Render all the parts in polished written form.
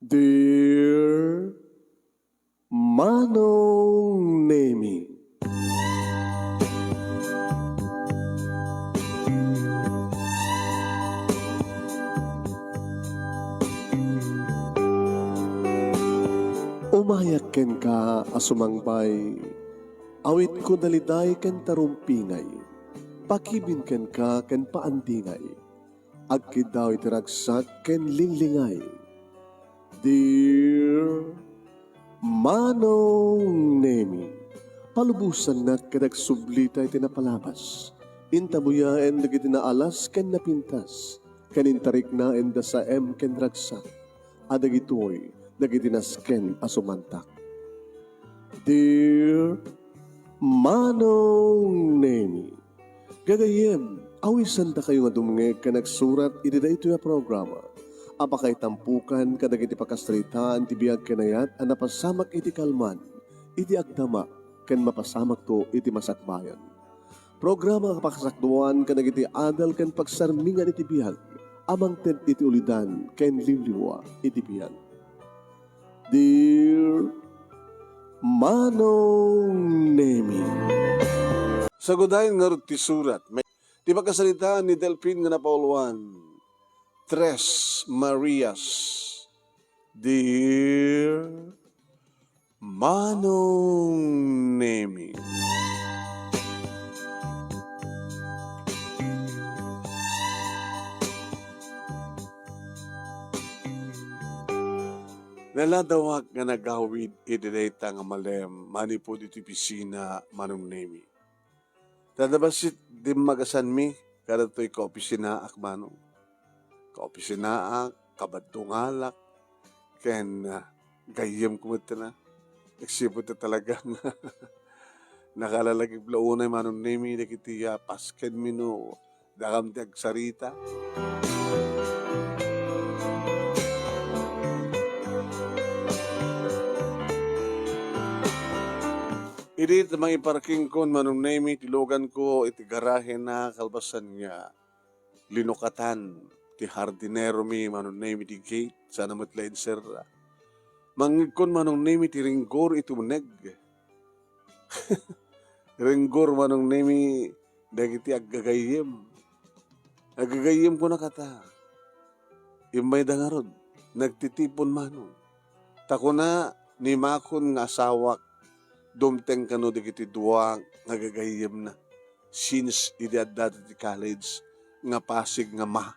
Dear Manong Nemi, umayak ken ka asumangbay, awit ko daliday ken tarumpingay, pakibin ken ka ken paandingay, agkid daw itiragsak ken linglingay. Dear Manong Nemi, palubusan na kadagsublita iti napalabas. Intabuya en dagiti naalas ken napintas. Kanintarik na en da sa ken ragsak. Adagitoy dagiti nasken asumantak. Dear Manong Nemi, gagayem, awisan da kayo nga dumngeg ka nagsurat iti daytoy a programa. Apakay tampukan kadag iti pakasalitaan ti biag kanayat a napasamak iti kalman, iti agdama, ken mapasamak to iti masakbayan. Programa kapakasakduan kadag iti adal ken pagsarmingan iti biag, amang ted iti ulidan ken liwliwa iti biag. Dear Manong Nemi, Sagudayin nga ti surat. Di pakasalitaan ni Delphine nga napauluan. Tres Marias. Dear Manong Nemi. Naladawag nga nagawid idireta nga malem manipod iti pisina Manong Nemi. Tadabasit di magasan mi kada to'y kaopisina ak manong. Kaopisina ak, kabadungalak, ken gayem kumita na. Nagsipot na talagang nakalalagig blaunay Manong Nemi na kitiya pasken mino dakam ti agsarita. Iti tamang iparking ko, Manong Nemi, tilogan ko, iti garahe na kalbasan nga. Linukatan, ti hardinero mi, Manong Nemi, ti gate, sana matlaid sir. Mangig kon, Manong Nemi, ti ringgor, iti uneg. Ringgor, Manong Nemi, dagiti aggagayem. Aggagayem ko na kata. Imay dangarod, nagtitipon Manong. Tako na, ni makon nga asawak, dumteng kano digiti duwa nga gagayem na. Since idadad ti college nga Pasig nga ma.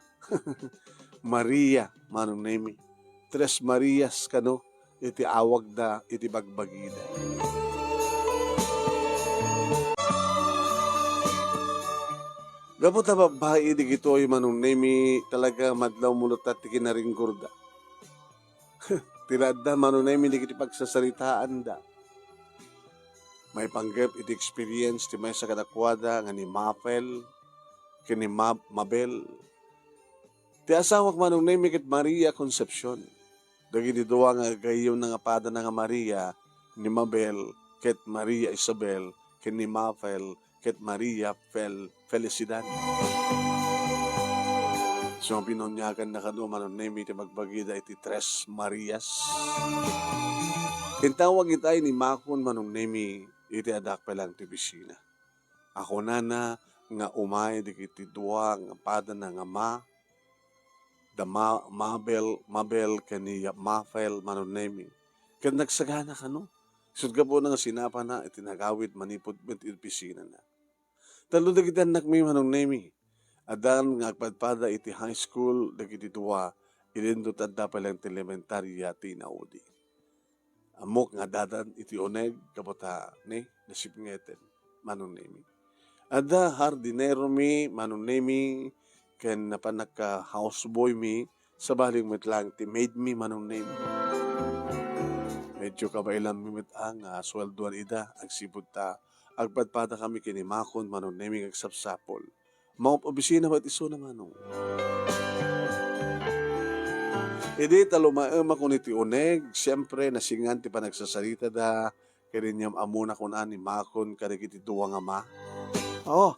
Maria, Manong Nemi. Tres Marias kano iti awag da iti bagbagida. Gapot na babae digito ay Manong Nemi talaga madlaw mulot at tikinaringgor da. Tirada Manong Nemi digiti pagsasaritaan da. May panggap iti experience ti may sa kadakwada nga ni Mapel, kini Mabel. Ti asawak Manong Nemi ket Maria Concepcion. Dagiti duwa nga gayom nga pada nga Maria ni Mabel ket Maria Isabel ken ni Mapel ket Maria Felicidad. So pinonyagan na kano Manong Nemi ti magbagida iti Tres Marias. Kintawag itay ni Makon Manong Nemi iti adak pa lang ti bisina. Ako na nga umay di kiti duwa nga pada na nga Mabel kani Mafel Manong Nemi. Ken nagsagana ka no? Sud ka po nga sinapa na iti nagawid manipod iti bisina na. Talo da kita anak mi Manong Nemi. Adan nga agpadpada iti high school dagiti duwa ilindot adda pa lang ti elementarya ti naudi. Amok nga dadan iti oneg kapota ni nasipngeten Manong Nemi. Ada hardinero mi Manong Nemi ken napanak ka houseboy mi sa baling metlang ti maid mi Manong Nemi. Medyo kabailan mi metang sweldoan ida agsipud ta agpadpada kami kini Makon Manong Nemi agsapsapol. Mga obisina ba't iso na Manong? Idi talumaem ako niti uneg, siyempre nasingan ti panagsasalita da, kirinyam amuna kun ani Makon kadagiti duwa nga ma. Oh,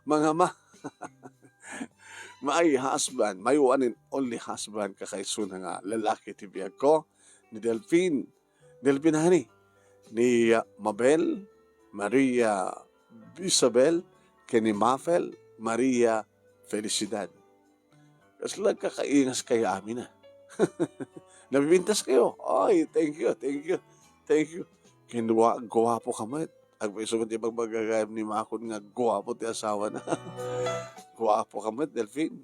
mga ma. my husband, my one and only husband, kakaiso na nga lalaki ti biyag ko, ni Delphine. Delphine hani, ni Mabel, Maria Isabel, kini Mafel, Maria Felicidad. Kasi lang kakaingas kayo amin na. Nabibintas kayo. Ay, thank you, thank you, thank you. Gawapo ka mat. Agpaiso ko ti magbagagayam ni Makon nga gawapo ti asawa na. Gawapo ka mat, Delphine.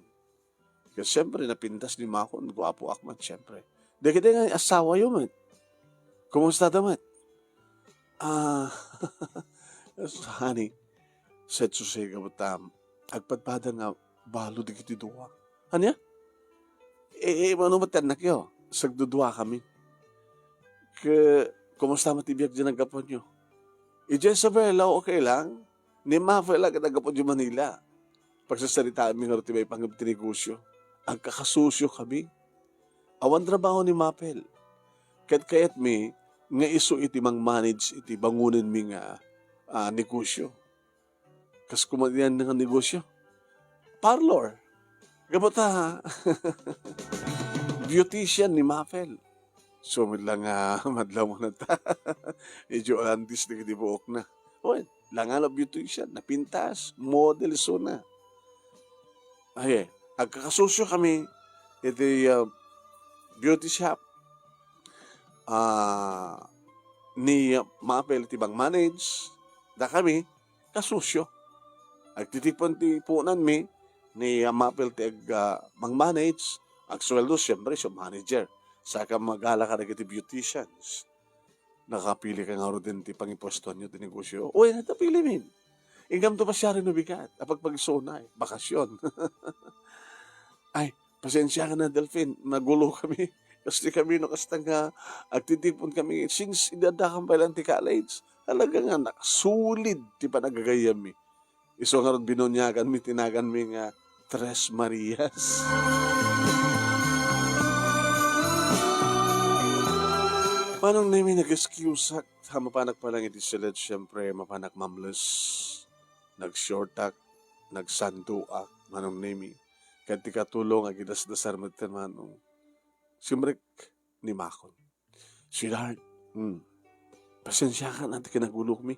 Kasi siyempre, napintas ni Makon, gawapo akmat, siyempre. Dahil kita nga asawa yun, mat. Kumusta damat? Honey, set susega butam. Agpadpada nga, balo di kiti duwa. Ano ya? Ano ba tanak yo? Sagdudwa kami. Kumusta matibiyag dyan ang gapon nyo? Jezabel, okay lang. Ni Mafel lang ang gapon dyan Manila. Pagsasalitaan mi nga tibay panggap tinegosyo. Ang kakasusyo kami. Awan trabaho ni Mafel. Kayat mi, nga iso iti mang manage iti bangunan mi nga negosyo. Kas kumadiyan nga negosyo. Parlor. Gabota, beautician ni Mafel. So, madlaw mo na ta. Medyo andis na kiti buok na. O, langan na beautician, napintas, model, so na. Ay, agkakasusyo kami, iti beauty shop. Ni Mafel, tibang manage, da kami, kasusyo. Agtitipon ti punan mi, ni Mafel ti mang-manage, ang sweldo, siyempre, siya manager. Saka magala ka na kiti beauticians. Nakapili ka nga ro din ti pangiposton nyo, ti negosyo. Uy, natapili min. Ingam to pa siya rin ubigat. Apag pag-sona, bakasyon. Ay, pasensya ka na, Delphine. Nagulo kami. Kasi kami, no, kasta nga, agtitipon kami. Since idadakan pa lang ti college, talaga nga, nakasulit ti panagagayam mi. Iso nga ron binunyagan mi, tinagan mi nga, Tres Marias. Manong nami nag-excusak, mapanak pa lang iti sila, siyempre, mapanak mamless, nag-shortak, nagsanduak, manong nami, kanti katulong, agidas-dasar matan manong, simrek ni Makon. Sweetheart, pasensya ka natin kinagulok mi.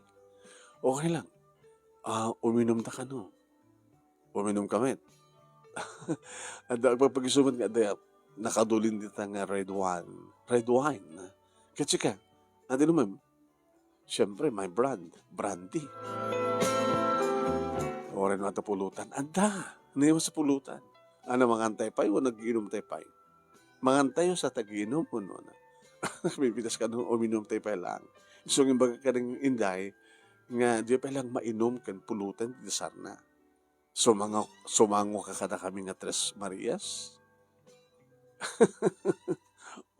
Okay lang, uminom ta ka no. Uminom kami. At pagpag-isuman nga, nakadulin dita nga red wine. Red wine. Kasi ka, natin naman, siyempre, my brand, brandy. O rin mga pulutan. Anda, ano sa pulutan? Ano, mangantay pa yun, nag-inom tayo pa yun. Mangantay yun sa tag-inom mo, no? Bibitas ka nung uminom tayo pa lang. So, yung baga ka rin inday, nga, di pa lang mainom kan pulutan, di sana. Sumango ka kada kami nga Tres Marias.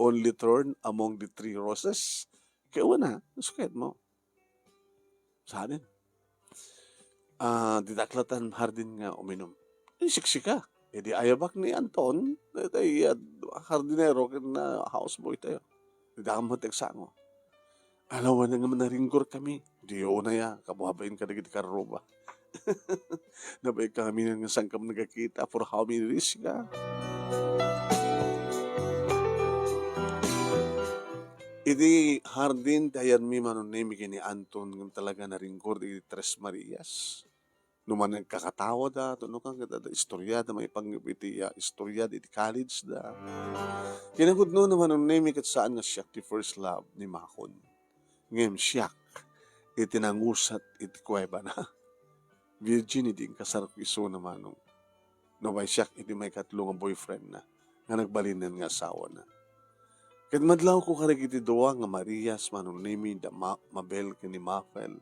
Only thorn among the three roses. Kaya na, sukit mo. Sa atin. Didaklatan hardin nga uminom. Siksika. Di ayabak ni Anton. Hardinero na houseboy tayo. Didakam mo tegsango. Alawan na nga manaringgor kami. Di na ya. Kabuhabayin ka na giti karoba. Nabay kami nga sangkam nagakita for how many days ka. Iti hardin tayan mi manunemi kini Anton ng talaga naringgor di Tres Marias. Numan nagkakatawa da, no kang istorya da may pangiti istorya di college da. Kinagud no naman manunemi kat saan nga siya ti first love ni Makon. Ngem siya itinangusat iti kuweba na. Virginity ang kasarap iso naman nung naway siya iti may katlong boyfriend na nga nagbalinan nga asawa na. Kat madlaw ko karig iti doa nga Marias manunimi da Mabel kini Mafel.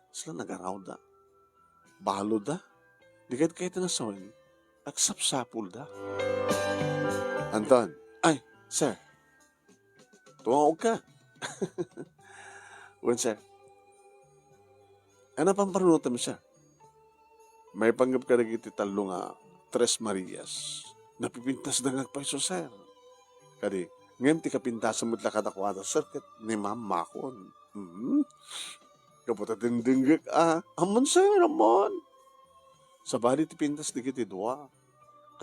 Sila nagaraw da. Balo da. Di kahit na sawin. Aksap-sapul da. Anton. Ay, sir. Tuwag ka. Wen, sir. Ano pang parunutan mo, sir? May panggap ka rin iti talo nga Tres Marias. Napipintas na nga paiso, sir. Kadi, ngayon ti kapintasan mo't lakatakwata, sir, kat ni Ma'am Makon. Kaputa dindinggik, amon, sir, amon. Sa bali ti pintas di kiti dua.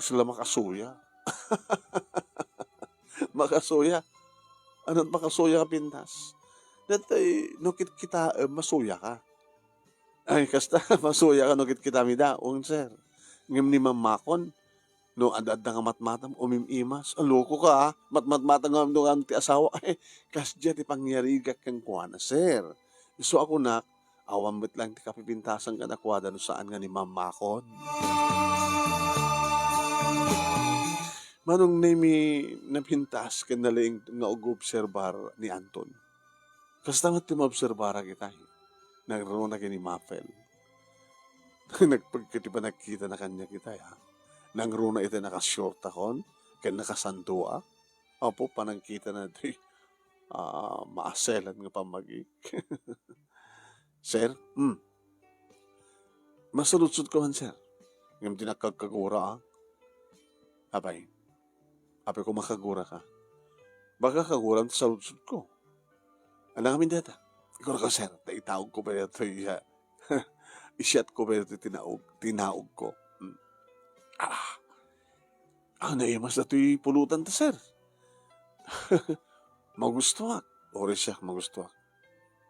Sila makasuya. Makasuya. Anong makasuya ka pintas? Datay, nukit kita, masuya ka. Ay, kasta, masuya ka, nukit kita midaong, sir. Ngam ni mamakon, no, adad nga matmatam, umimimas. Aloko ka, ha? Matmatmatang nga ang ti asawa. Ay, kas dyan, ti pangyarigak kang kuwana, sir. So ako na, awamit lang ti kapipintasan ka na kuwada no saan nga ni mamakon. Manong nami napintas ken nalaing nga og-obserbar ni Anton. Kasta nga timobserbara kita. Nagro na kini Mapel. Nagpagkati pa nakita na kanya kita ya. Nangro na ito nakashort akon, ken nakasandua. Apo panangkita na ito maaselan nga pamagi. Sir, masaludsod ko man sir. Ngam tinakagkagura Apay, apay ko makagura ka. Baka kaguram sa lutsod ko. Alam kami data. Ikaw ka sir, taitawag ko pa ito isyat ko pa ito tinaog ko. Naimas na ito'y pulutan ta sir. Magustuhan. Ori siya magustuhan.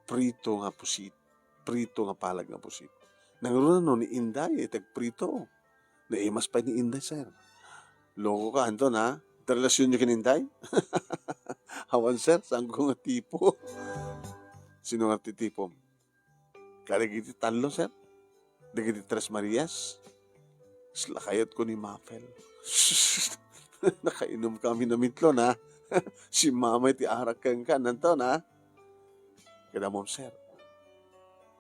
Prito nga pusit. Prito nga palag nga pusit. Nangurunan no ni Inday, tag-prito. Naimas pa ni Inday sir. Loko ka, Anton, ha? Relasyon nyo kinintay? Hawan, sir, saan ko nga tipo? Sino nga tipo? Karigiti talo, sir? Dagiti Tres Marias? Slakayat ko ni Mapel. Nakainom kami na mitlon, ha? Si mamay ti arak kang ka, Anton, ha? Kada mo, sir.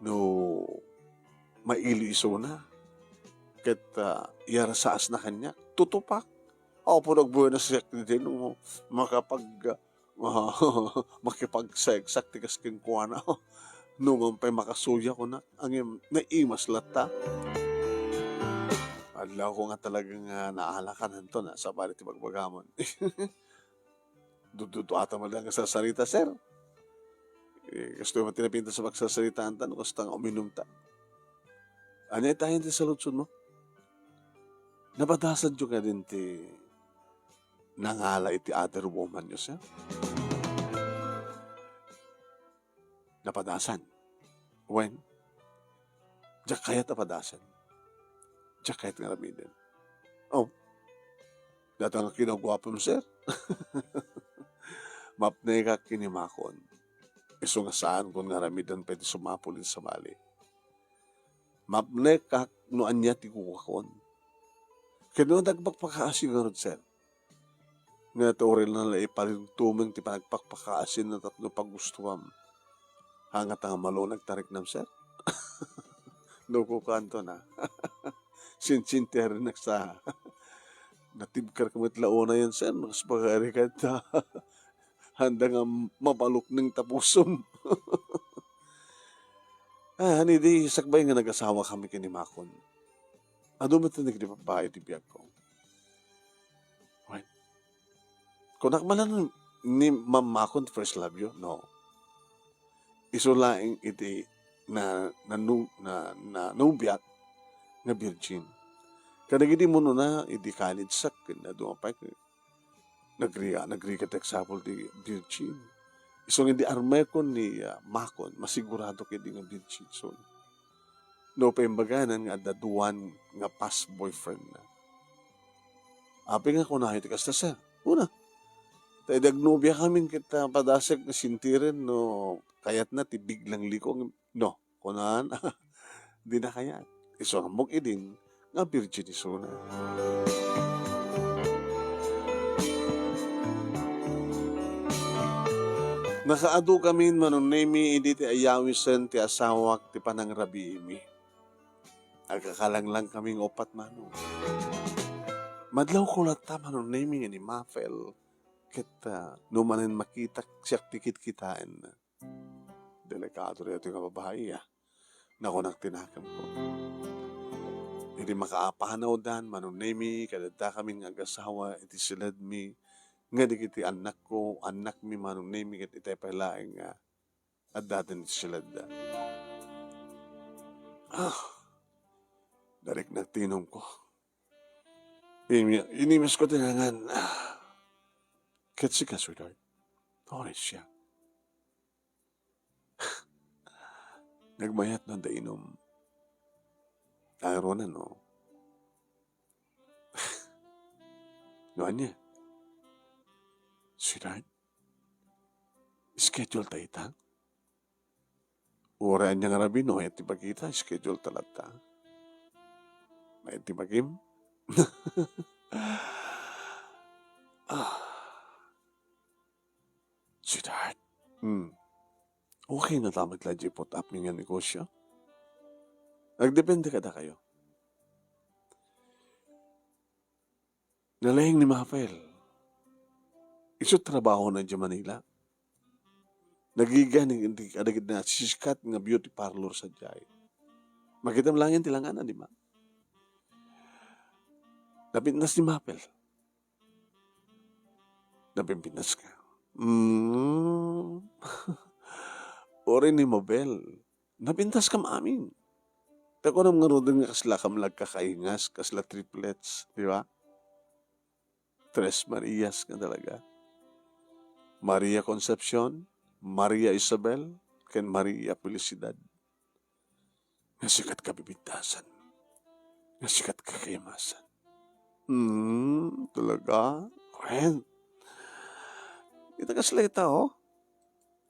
No, maili iso na. Kat yarasaas na kanya. Tutupak. Ako po nagbuhay na siya din nung makipag-sex tigas king kuwana. Nung pa'y makasuya ko na, ang naimas lata. Adlaw ko nga talagang naalakan ito na sa balit ibagbagamon. Duduto ata mo lang sa sarita, sir. Gusto mo tinapinta sa magsasaritaan tan, gusto nga uminom ta. Ano tayo din sa lutsod mo? Nabadasan nyo ka din ti nangala iti other woman nyo, sir? Napadasan. When? Diyak kayat napadasan. Diyak kayat nga ramidin. Oh, datang kinagwapo mo, sir. Mapnay ka kinimakon. Iso nga saan kung nga ramidan pwede sumapulin sa mali. Mapnay ka noan niya ti kukakon. Kaya nagpagpakaasin nga rin, sir. Nga teoril na nalay palintumeng ti panagpagpakaasin na tatlo paggustuhan. Hangat nga malo nagtarik nam, sir. Loko kanto na. Sinsinter rin sa natibkar kamit laona yan, sir. Mas pagkari ka handa nga mapalok ng tapusom. Hindi sakbay nga nag-asawa kami kinimakon. Ano mo ito nagdipabahay di biyag ko? Right? Kung nakmalan ni mamakon first love you, no. Isulaing iti na nubiyat nga virgin. Kanagidi mo na iti college sak na dumapay nagri ka example di virgin. Isong hindi armay ko ni makon, masigurado kay di nga virgin. So, no pa imbaganan nga daduan nga past boyfriend na. Api nga kunahin ti kasta sir. Una, tayo dagnobya kami kita padasek na sintirin no kayat na ti biglang likong no kunahan di na kayat. Iso nga mong idin nga virgin iso na. Nakaado kami manunemi hindi ti ayawisen ti asawak ti panangrabi imi. Agkakalang lang kaming opat mano. Madlaw ko lata manunemi ni Mafel kita numanin makita siyak tikit kitain na. Delikado rin ito yung babae Nakunak tinakam ko. Hindi makaapanaw dan manunemi kadada kaming agasawa iti silad mi nga di kiti anak ko, anak mi manunemi kat itay palaing at datin silad da. Darik nagtinom ko. Inimas ko tinangan. Katsi ka, sweetheart. Okay siya. Nagmayat na dainom. Araw na, no? Noan niya. Sweetheart, schedule tayo ta. Uraan niya nga rabi, no? Iti pagkita, schedule talata. May iti pagkim. Sweetheart, okay na tamag la put up nga negosyo. Nagdepende kada kayo. Nalayang ni Mapel. Iso trabaho na dyan Manila. Nagiganing hindi kadagid na sisikat nga beauty parlor sa jay. Makita mo lang yan tilanganan, di ba? Napintas ni Mapel. Napimpinas ka. Ori ni Mabel. Napintas ka maamin. Tako nang nga rodin nga kasla kamlag kakaingas, kasla triplets, di ba? Tres Marias ka talaga. Maria Concepcion, Maria Isabel, ken Maria Felicidad. Nga sikat ka bibitasan. Nga sikat ka kayamasan. Talaga? Well, ito kasleta, oh.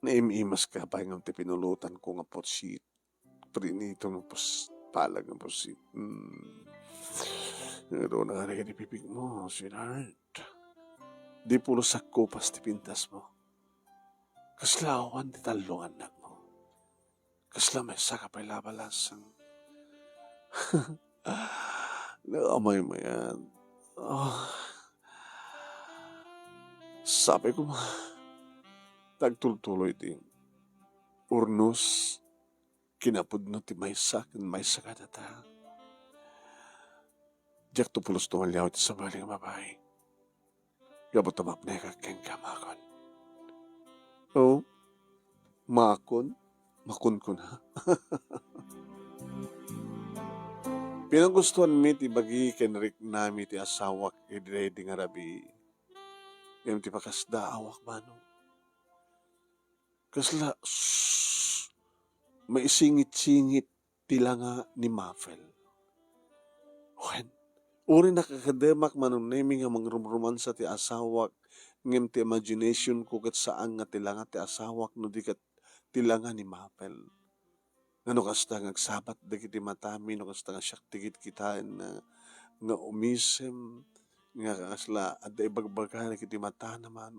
Naimimas ka pa ng pinulutan ko nga potsit. Prinito ng palag ng potsit. Pero nakaragay ni pipig mo, sweetheart. Di pulo sakko pas ti pintas mo. Kaslawan ti talong anak mo. Kasla may saka pa'y labalasang. Nakamay mo yan. Sabi ko tagtultuloy ti urnos kinapudno ti maysa ken maysa kadata. Diyak to pulos tumalyaw ti sabaling babae. Gabot na mapneka ken kamakon. Oh, makon ko na. Pinanggustuhan mi ti bagi ken Rick nami ti asawak idredi nga rabi. Yung ti pakasda awak mano. Kasla, may singit-singit tila nga ni Mafel. Wen, uri nakakademak manunemi nga mangrumrumansa ti asawak ngem ti imagination ko kat saan nga tila nga ti asawak no di kat tila nga ni Mafel. Ngano kasta ngagsabat dagiti matami no kasta nga siyak tigit kitaan nga umisem nga kasla at ibagbaga na kiti mata naman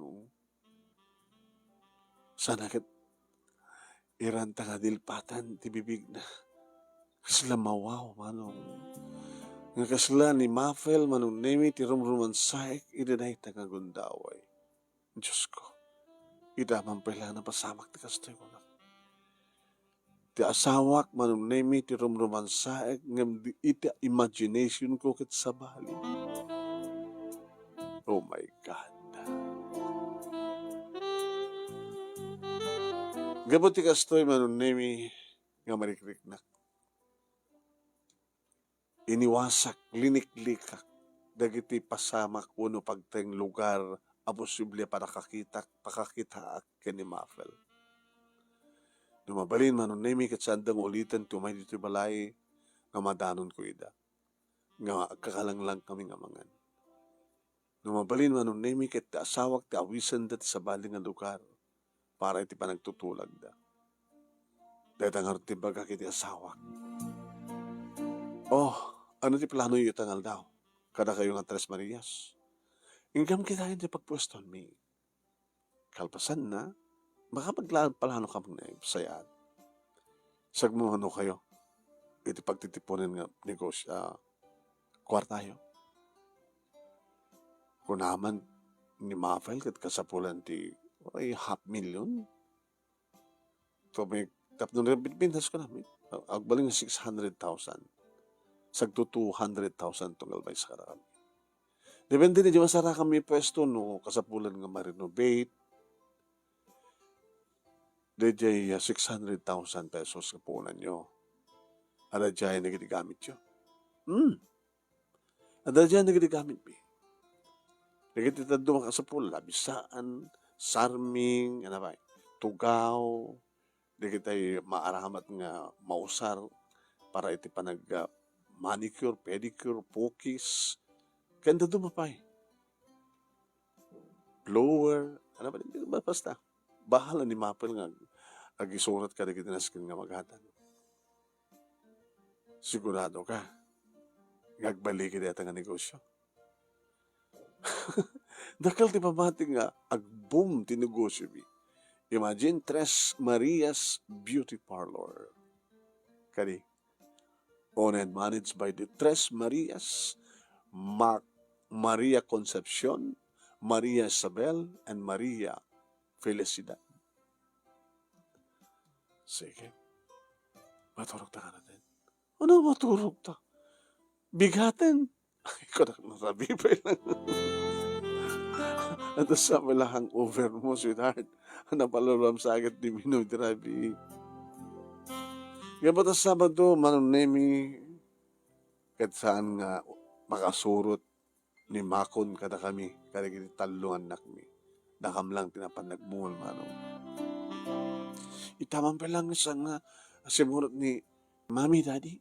sana kat iranta nga dilpatan ti bibig na kasla mawaw manong nga kasla ni Mafel manong nemi ti rumruman saik idanay tagagundaway. Diyos ko, idaman pala na pasamak ti kastoy ko na. Ti asawak manong nemi ti rumruman saik ngam iti imagination ko kat sabali. Oh my God. Gabot ti kastoy manunemi nga marikriknak. Iniwasak, liniklikak, dagiti pasamak uno pagteng lugar a posible para pakakitaak ken ni Mafel. Numabalin manunemi kat sandang ulitan tumay dito balay nga madanon ko ida. Nga kakalanglang kami nga mangan. Numabalin manunemi ket ti asawak ti awisan da ti sabaling nga lugar para iti panagtutulag da. Datangar ti baga kiti asawak. Oh, ano ti plano yu tangal daw? Kada kayo nga Tres Marias. Ingkam kita hindi pagpweston mi. Kalpasan na, makapaglaan palano ka mong sayaan. Sagmo ano kayo? Iti pagtitipunin nga negosyo, kwartayo. Kunaman ni Mafel kat kasapulan ti 500,000. So may tapno rin pintas ko namin. Agbaling 600,000. Sagto 200,000 tunggal may sa kami. Depende na di masara kami pwesto no kasapulan nga ma-renovate. Dejay 600,000 pesos kapunan nyo. Ala dyan na ginigamit nyo. At dyan nagdigamit mi. Nagititad dumaka sa pula, bisaan, sarming, ano ba, tugaw, di kita'y maaramat nga mausar para iti panag manicure, pedicure, pokis. Kanda dumapay. Blower, ano ba, hindi ba basta. Bahala ni Mapel nga agisurat ka di kitinaskin nga maghatan. Sigurado ka, ngagbalik iti nga negosyo. Dakal ti pamati nga agboom ti negosyo bi. Imagine Tres Marias Beauty Parlor. Kadi, owned and managed by the Tres Marias, Maria Concepcion, Maria Isabel, and Maria Felicidad. Sige, maturog ta ka natin. Ano maturog ta? Bigatin. Ay, ko na nasabi pa lang. At sa malahang over mo, sweetheart. Napalaram sa agad di Minoy Drabi. Kaya ba tas Sabado, manunemi, kat saan nga makasurot ni Makon kada kami, kada kini talungan nak mi. Dakam lang tinapanagmul, manong. Itaman pa lang sa nga simurot ni Mami, Daddy.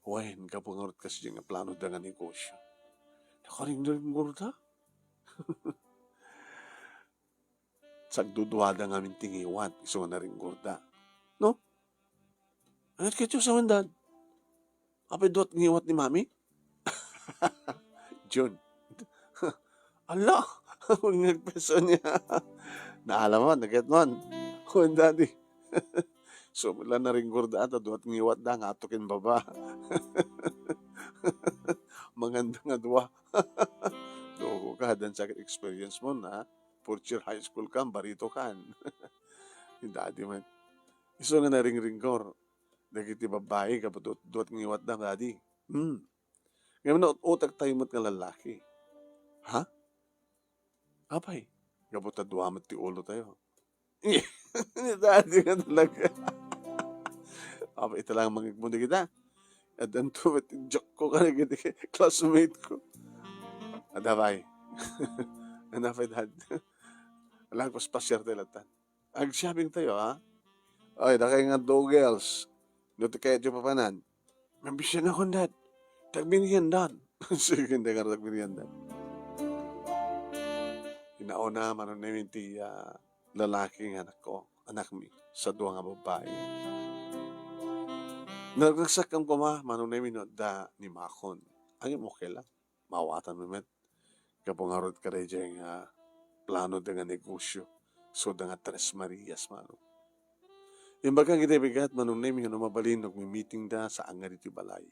Wen, kapungurot kasi yung plano da nga negosyo. Nakaring na rin gurda. Sagduduwada nga min tingiwat, iso nga na rin gurda. No? Angat kayo sa mandan? Apay duwat ngiwat ni Mami? June. Ala, kung nagpeso niya. Naalam mo, naget mon. Kung Daddy. So, wala na rin gurda at duwat ngiwat da, nga atukin baba. Maganda nga duwa. Loko ka, dan sa experience mo na, fourth year high school ka, barito kan. Yung Daddy man. Iso nga na ring-ringkor. Dagiti babae, kapag duwat ngiwat da, Daddy. Ngayon na, utak tayo mo't nga lalaki. Ha? Apay, kapag duwamat ti ulo tayo. Daddy nga talaga. Apay, ito lang mangigmundi kita. At ang tuwit, joke ko ka na classmate ko. Adabay. Anapay, Dad. Alam ko, spasyar tayo latan. Ag-shopping tayo, ha? Ay, nakay nga 2 girls. Nuti kayo dyan papanan. Mambisyan ako, Dad. Tagbinihan, Dan. Sige, hindi ka tagbinihan, Dan. Inauna, manon namin ti lalaking anak ko, anak mi, sa duwa nga babae. Nagsaksakam ko manon namin da ni Makon. Ang okay lang. Mawatan mo met. Kapungarot ka rin dyan plano da nga negosyo. So da nga Tres Marias, mano. Yung bagang itibigat, manon namin nga mabalinog, may meeting da sa angar iti balay.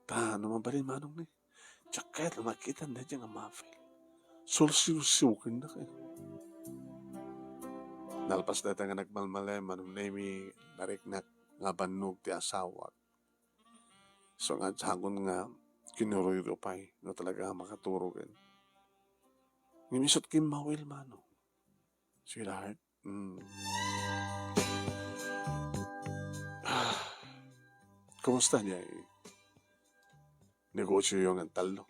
Ta, mabalin manong ni. Tsakit, makita na dyan nga mafel. Sulsiw-siwkin na kayo. Nalpas na nga nagmalmalay, manong nami, nariknak, nga banog ti asawa. So nga, sagon nga, kinuroy pay, no talaga makaturogin. Ngimisot kim mawil, mano. Sweetheart, kumusta niya negosyo yung ang talo?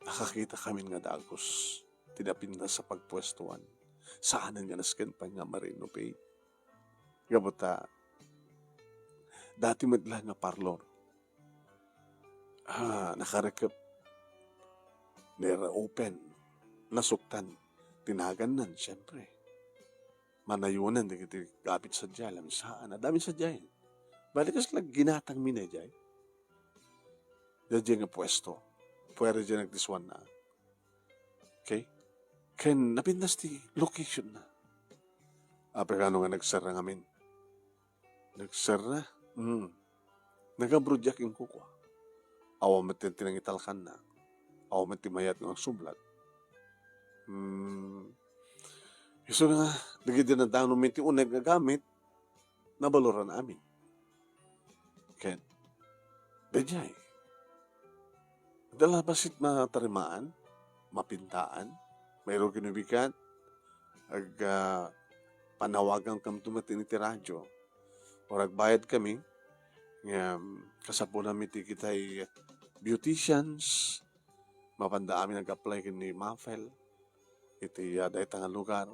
Nakakita kami nga dagos, tinapinda sa pagpwestuan. Saanan nga nasken pa nga Marino Pay. Gabota, dati madla nga parlor. Nakarekap. Nera open. Nasuktan. Tinagan nan, siyempre. Manayunan, di kiti gapit sa dyan. Alam saan, adami sa dyan. Balikas lang ginatang mina dyan. Dyan nga pwesto. Pwede dyan nagdiswan na. Okay? Ken napindas ti location na. Apekano nga nagsara ngamin. Nagsara? Nagabrodyak yung kukwa. Awa matin tinangitalkan na. Awa matin mayat ng sublat. Iso nga, nagiging na daw namin ti unag nga gamit, nabaloran amin. Ken, bejay. Dala basit matarimaan, mapintaan, mayroong kinubikan, ag panawagan kami tumatin iti radyo, o agbayad kami, nga kasapo namin ti kita'y beauticians, mapanda amin nag-apply kini Mafel, iti dahi nga lugar,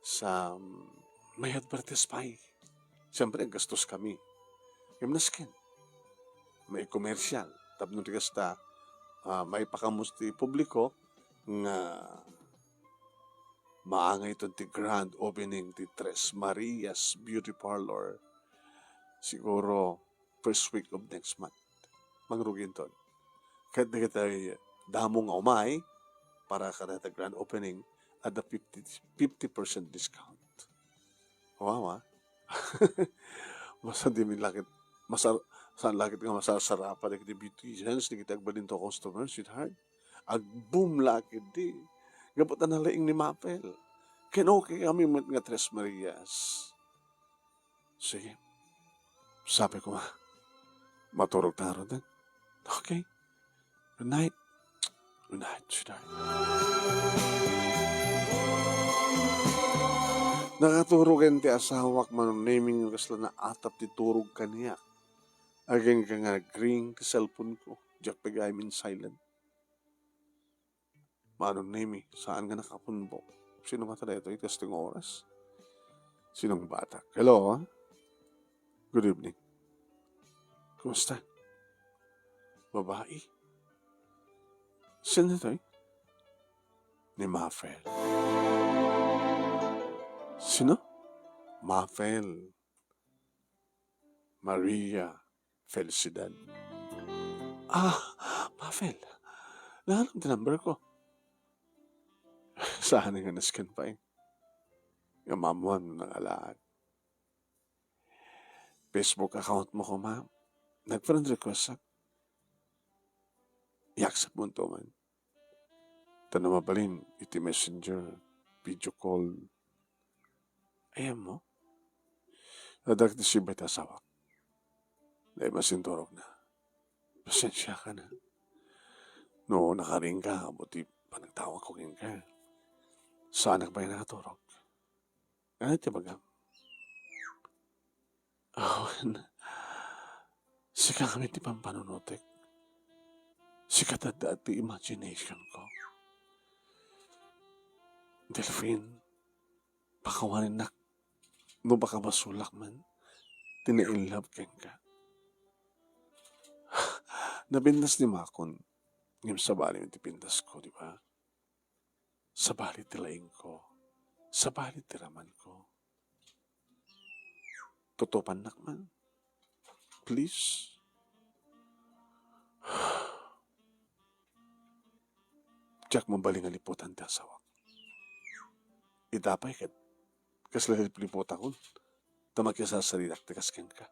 sa may advertise pa eh. Siyempre, gastos kami. Imnaskin, may komersyal. Tapno ti kasta, may pakamusti publiko nga maangay ito ti grand opening ti Tres Marias Beauty Parlor. Siguro, first week of next month. Mangrugin to. Kahit na kita damo nga umay para kada grand opening at the 50% discount. Wow, Masa di min lakit, saan lakit nga masasarapan na kita beauticians, di kita agbalin to customers, sweetheart. Ag boom lakit di. Gaputan na laing ni Mapel. Okay kami nga Tres Marias. Sige. Sabi ko maturog na rin din. Okay. Good night. Good night, sweetheart. Nakaturugan ti asawak man naming yung kasla na atap ti turog kaniya. Aging ka nga ring ti cellphone ko. Jack pagay min silent. Manong name saan nga nakapunbo? Sino matala ito? Itas ting oras? Sinong bata? Hello, Good evening. Kumusta? Babae? Sino ito Ni Mafel. Sino? Mafel. Maria Felicidad. Mafel. Nahanap din number ko. Saan nga nascan pa Yung mamuan ng alaad. Facebook account mo ko, ma'am. Nag-friend request yaksak mo ito, man. Tanong mabalin, iti messenger, video call. Ayan mo. Nadag na si Beta Sawak. Dahil masinturog na. Pasensya ka na. No, nakaring ka, buti panagtawag ko ka. Saan ka ba yung nakaturog? Ano iti bagang? Sika kami ti pampanunotek. Sika tadda ti imagination ko. Delphine, pakawanin na, no baka masulak man, tina-inlove ka. Nabindas ni Makon, ngayon sa bali ti pindas ko, di ba? Sa bali ti laing ko, sa bali ti raman ko. Tutupan nakman. Please. Jack mo baling aliputan ti asawak. Itapay ka. Kasla liputan ko. Tamag ka sa saridak ti kasken ka.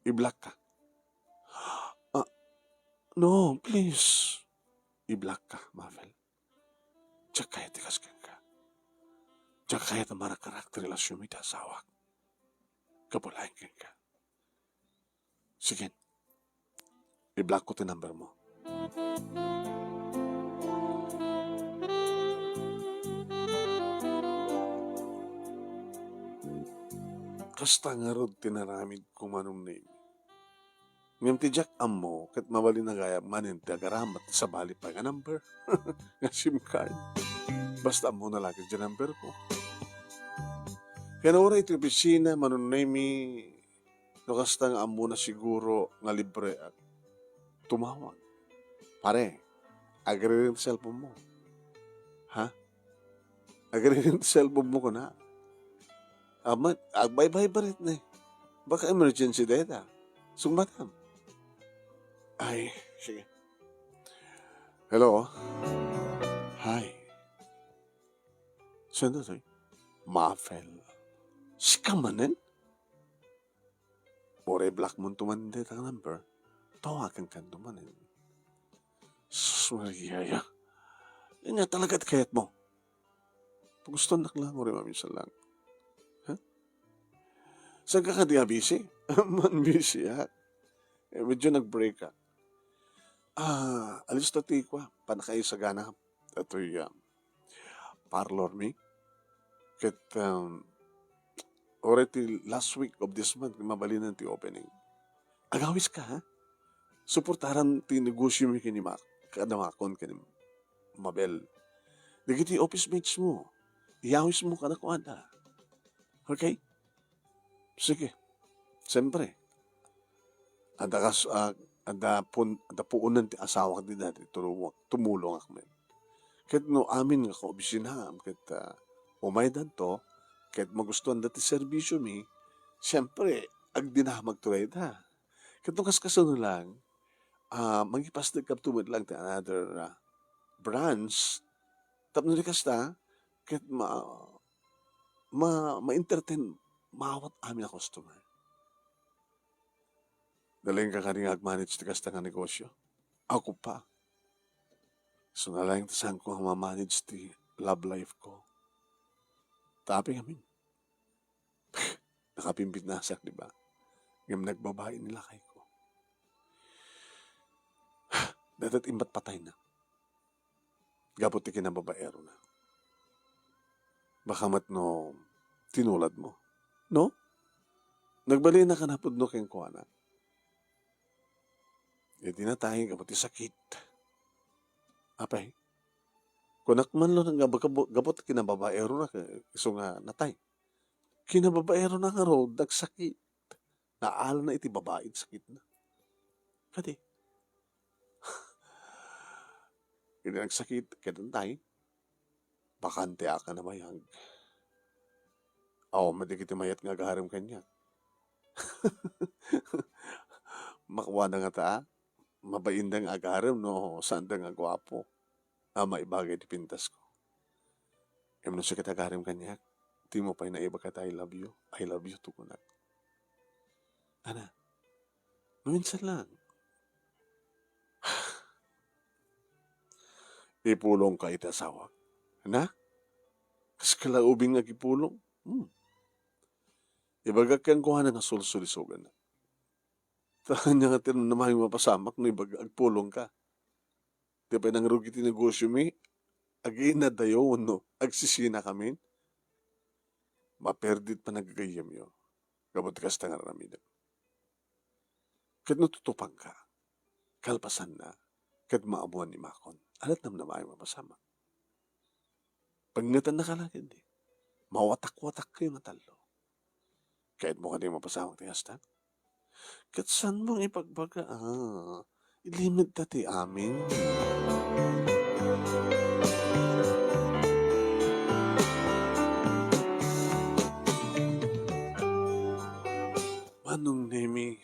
I-block ka. No, please. I-block ka, Mafel. Jack kaya ti kasken ka. Jack kaya tamara karakter relasyon mo iti asawak. Kapulahin ka. Sige. I-block ko ti number mo. Kasta nga rod tinaramid kung manong name. Ngam ti Jack Ammo, kat mawali na gaya manin ti agaramat sa bali pa nga number. Nga SIM card. Basta mo na lagi dyan number ko. Kaya na ito opisina, manong name no kasta nga amo na siguro nga libre at tumawag. Pare, agree rin sa cellphone mo. Ha? Agree rin sa cellphone mo ko na. Agbay-bay ba rin Baka emergency data. Sungmatam. Ay, sige. Hello? Hi. Saan ito? Mafel. Sikamanin? Bore black mo tuman dito ang number. Tawagan ka tumanin. Sumayaya. Yan nga talaga't kayat mo. Pag gusto nak lang mo rin mamisa lang. Saan ka di busy? Man busy, ha? Medyo nag-break ka. Alis na tikwa. Panakay sa gana. Ito'y parlor me. Kat, already last week of this month, mabalinan ti opening. Agawis ka, ha? suportaran ti negosyo mi kini kadamakon kini Mabel. Dagiti office mates mo. Iyawis mo ka na ko ada. Okay? Sige. Siyempre. Ada puunan ti asawa ka din dati. Tumulong ako men. Kahit no amin nga ko obisinam. Kahit umaydan to. Kahit magustuhan dati serbisyo mi. Siyempre, ag dinamag tuloy da. Kahit nung kaskaso lang, magipasdag ka tumid lang ti another branch. Tapos na kasta, kahit ma-entertain mawat amin na customer. Daling ka kaning ag-manage ti kasta nga negosyo. Ako pa. So nalang tasan ko ang ma-manage ti love life ko. Tapi amin. Nakapimpit na sak, di ba? Ngam nagbabae nila kay ko. Dadat imbat patay na. Gapot ti kinababaero na. Baka matno tinulad mo. No? Nagbali na kanapod no keng kuana. E di na tayo gapot ti sakit. Apay. Kunak man lo nga gapot kinababaero na iso nga natay. Kinababaero na nga ro, nagsakit. Naala na iti babae, sakit na. Kadi. Hindi nagsakit, kailan tayo? Bakante ka na mayang. Madikiti mayat nga gaharim kanya. Makuha na nga ta, mabaindang agarim, no, saan nga gwapo. Maibagay di pintas ko. Emno siya kita agarim kanya. Di mo pa inaiba ka I love you. I love you to kunak. Ana, minsan lang. Ipulong ka itasawa. Ana? Kas kalaubing nga ipulong. Ibagag kang kuha na nga sulsulisogan na. Tahan niya nga tinamay mapasamak no ibagag pulong ka. Di ba nang rugi ti negosyo mi? Ag-ina dayo no. Agsisina kami. Maperdit pa nagagayam yo. Gabot kasta nga ramidam. Kat natutupang ka. Kalpasan na. Kat maamuan ni Makon. Alat nam na maayo mapasama. Pagngatan na kalagin di. Mawatak-watak kayo nga talo. Kahit mo ka di mapasama ti hasta. Kat saan mong ipagbaga? Ilimit dati amin. Manong nemi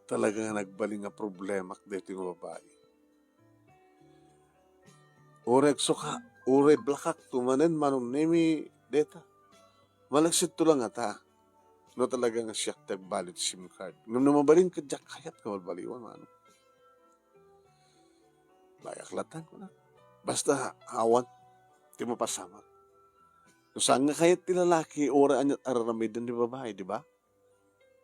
talaga nagbaling nga problema dito yung babae. Urek suka, ure blakak tumanen manong nemi deta. Malagsit to lang ata. No talaga nga siya tagbalid SIM card. Nung namabalin ka jak kayat ka malbaliwan mano. Bayaklatan ko na. Basta awan, di mo pasama. No saan nga kayat ti lalaki, ora anyat araramidan ni babae, di ba?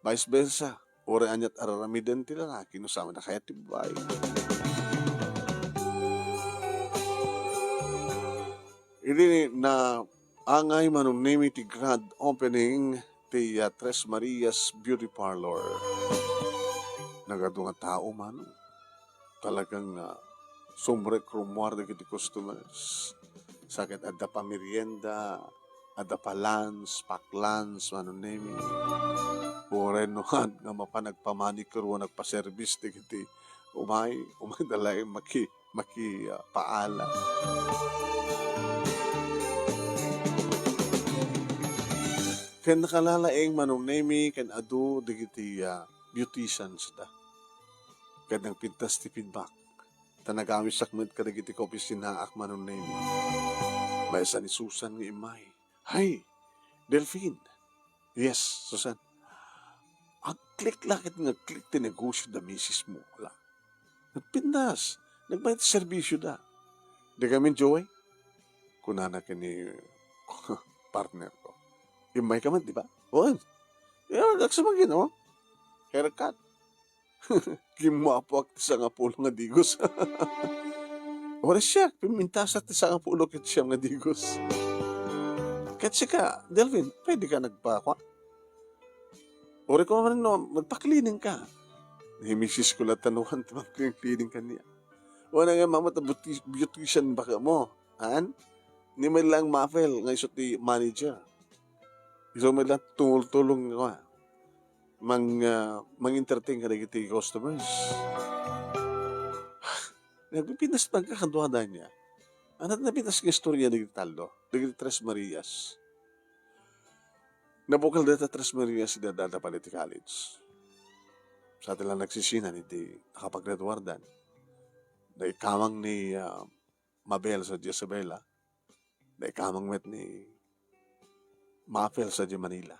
Vice versa, ora anyat araramidan ti lalaki, no sama na kayat ti babae. Ini na angay manong name ti grand opening ti Tres Marias Beauty Parlor. Nagadunga tao man. Talagang sumrek rumwar na kiti customers. Sakit ada pa merienda, ada pa lunch, pack lunch, manong name. Orenohan nga mapanagpamanicure o nagpa-service ti kiti umay dalay maki paala. Ken nakalalaeng manong nemi ken adu digiti beauticians da. Ken nang pintas ti feedback. Tanagami sakmet ka digiti kopi sinaak manong nemi. Maysa ni Susan nga imay. Hay, Delphine. Yes, Susan. Click lakit nga click ti negosyo da misis mo. Nagpindas. Nagbayad ti serbisyo da. Di kami Joey. Kunana ka ni partner ko. Imay ka man, di ba? Oo. Nagsamagin, oh. Haircut. Kimapak ti sa nga pulo nga digos. Wala siya. Pimintasat ti sa nga pulo kit siya nga digos. Kasi ka, Delvin, pwede ka nagpakwa. Ore ko man no, magpa-cleaning ka. Ni misis ko lang tanuhan tamang cleaning kaniya. Wala nga mama ta beautician baka mo. Han? Ni may lang mafel nga isot ti manager. Iso may lang tulong nga mang-entertain ka dagiti customers. Nagpipinas pag kakanduhan niya. Anat na pinas nga istorya dagiti talo, dagiti Tres Marias. Nabukal data Tres Marias si Dada Paliti College. Sa atin lang nagsisinan, iti nakapag-graduardan. Na ikamang ni Mabel sa Isabela. Na ikamang met ni Mapel sa Manila.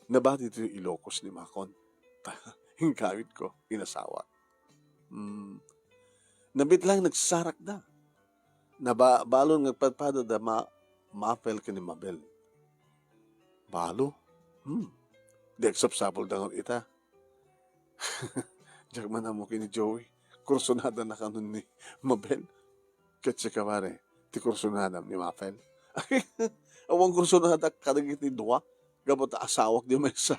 Nabati ito yung Ilocos ni Macon. Yung kawit ko, inasawa. Nabit lang nagsarak na. Balon nagpadpada da Mapel ka ni Mabel. Balo? Di aksap-sapol dangon ita. Diyak man mo kini Joey. Kursonada na kanon ni Mabel. Katsi ka pare, ti kursonada ni Mapel. Awang kursonada kadagit ni Dua. Gabot asawak di may sa.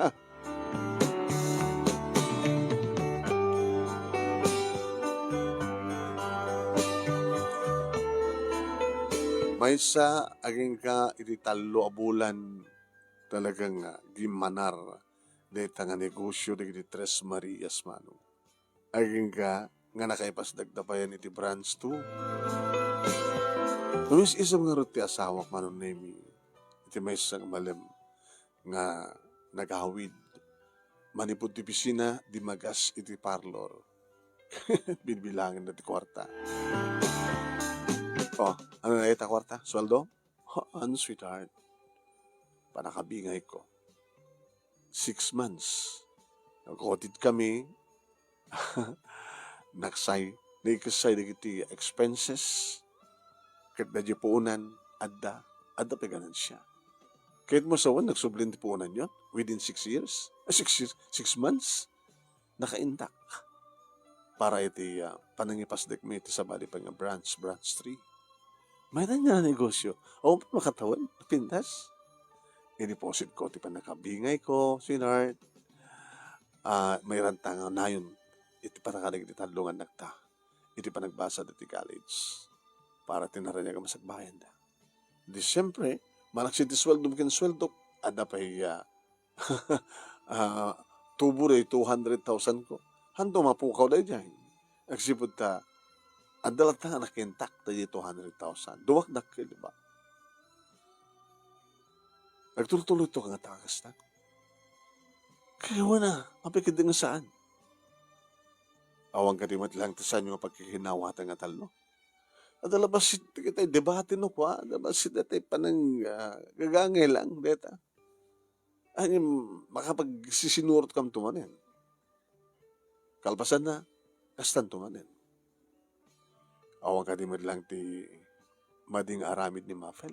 May sa aging ka iti talo a bulan talagang gimanar deta nga negosyo dagiti Tres Marias manong. Aging ka nga nakaipas dagdapayan iti branch 2. Tumis isang nga ti asawak manon nemi. Iti may isang malem nga naghawid. Manipod ti pisina, di magas iti parlor. Bibilangin na ti kwarta. Oh, ano na ita kwarta? Sweldo? Ano, sweetheart? Panakabingay ko. 6 months. Nag-audit kami. Naikasay dagiti expenses. Kahit na di puunan, adda pa ganan siya. Kahit mo sawan, nagsublin di puunan yun. Within 6 years. 6 months. Naka-intact. Para iti panangipas dek iti sa bali pa nga branch 3. May nga negosyo. O, makatawan, pintas. I-deposit ko, ti panakabingay ko, sweetheart. May rantang na yun. Iti panakalig iti talungan nagta. Iti panagbasa iti college. Para tinaran niya ka masagbayan da. Di siyempre, malaksin ti sweldo mo sweldo. Ada pa tubo rin 200,000 ko. Hando mapukaw da dyan. Nagsipod ta, adalat na nakintak tayo 200,000. Duwak kayo, di ba? Nagtuloy-tuloy ito nga takas na. Kaya wala, mapikid nga saan. Awang kadimat lang tasan yung pagkikinawatan nga talo. Adalabas kita debate no kwa, adalabas dati panang gagangay lang, deta. Ay, makapagsisinurot kam tumanin. Kalpasan na, kastan tumanin. Awang kadimat lang ti mading aramid ni Mafel.